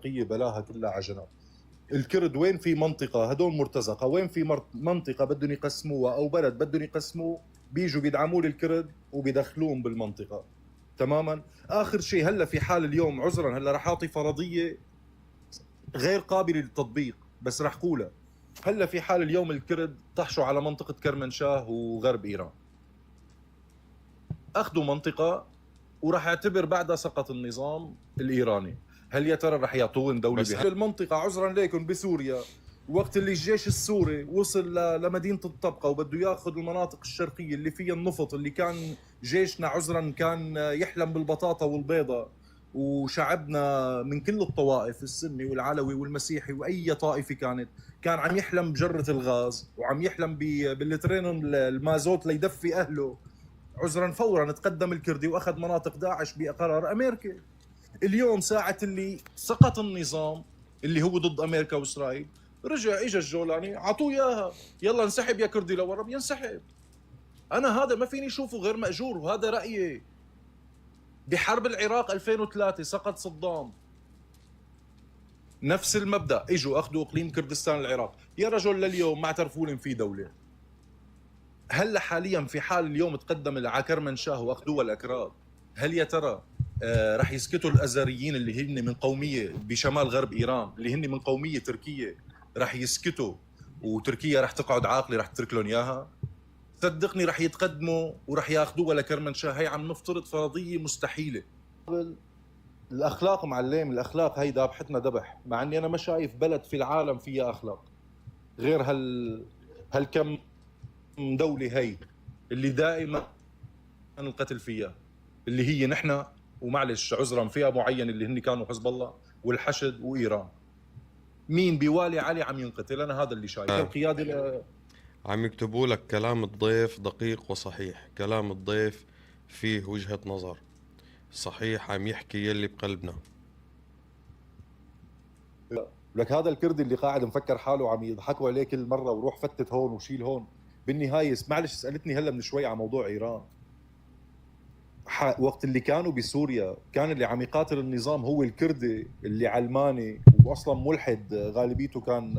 الشرقية بلاها كلها عجنات. الكرد وين في منطقة هدول مرتزقة، وين في منطقة بدهم يقسموها أو بلد بدهم يقسموه، بيجوا بيدعموا الكرد وبيدخلوهم بالمنطقة تماما. آخر شيء هلا في حال اليوم عذرا هلا رح أعطي فرضية غير قابلة للتطبيق بس رح قولها. هلا في حال اليوم الكرد طحشوا على منطقة كرمنشاه وغرب إيران، أخذوا منطقة وراح يعتبر بعدها سقط النظام الإيراني، هل يا ترى رح يعطون دولة بهذه المنطقة؟ عذرا ليكم بسوريا وقت اللي الجيش السوري وصل لمدينة الطبقة وبده ياخذ المناطق الشرقية اللي فيها النفط، اللي كان جيشنا عذرا كان يحلم بالبطاطا والبيضة، وشعبنا من كل الطوائف السني والعلوي والمسيحي واي طائفه كان عم يحلم بجره الغاز وعم يحلم بالترين المازوت ليدفي اهله. عذرا فورا تقدم الكردي واخذ مناطق داعش بقرار امريكي. اليوم ساعه اللي سقط النظام اللي هو ضد امريكا واسرائيل، رجع اجى الجولاني عطوه اياها، يلا انسحب يا كردي لورا، بينسحب. انا هذا ما فيني اشوفه غير ماجور وهذا رايي. بحرب العراق 2003 سقط صدام، نفس المبدا، اجوا اخذوا اقليم كردستان العراق، يا رجل لليوم ما اعترفوا لهم في دوله. هلا حاليا في حال اليوم تقدم على كرمنشاه واخذوها الاكراد، هل يا ترى رح يسكتوا الازريين اللي هن من قوميه بشمال غرب ايران اللي هن من قوميه تركيه، رح يسكتوا وتركيا رح تقعد عاقله رح تترك لهم اياها؟ صدقني رح يتقدموا ورح ياخذوها لكرمنشاه. هي عم نفترض فرضيه مستحيله. الاخلاق معلم، الاخلاق هي ذابحتنا ذبح، مع اني انا ما شايف بلد في العالم فيها اخلاق غير هالكم دوله هي اللي دائما القتل فيها، اللي هي نحن ومعلش عذرا فئه معينه اللي هن كانوا حزب الله والحشد وايران. مين بيوالي علي عم ينقتل؟ انا هذا اللي شايف. القياده عم يكتبوا لك كلام الضيف دقيق وصحيح، كلام الضيف فيه وجهة نظر صحيح، عم يحكي يلي بقلبنا. لك هذا الكردي اللي قاعد مفكر حاله عم يضحكوا عليه كل مره وروح فتت هون وشيل هون، بالنهايه معلش سالتني هلا من شوي على موضوع ايران. وقت اللي كانوا بسوريا كان اللي عم يقاتل النظام هو الكردي اللي علماني واصلا ملحد، غالبيته كان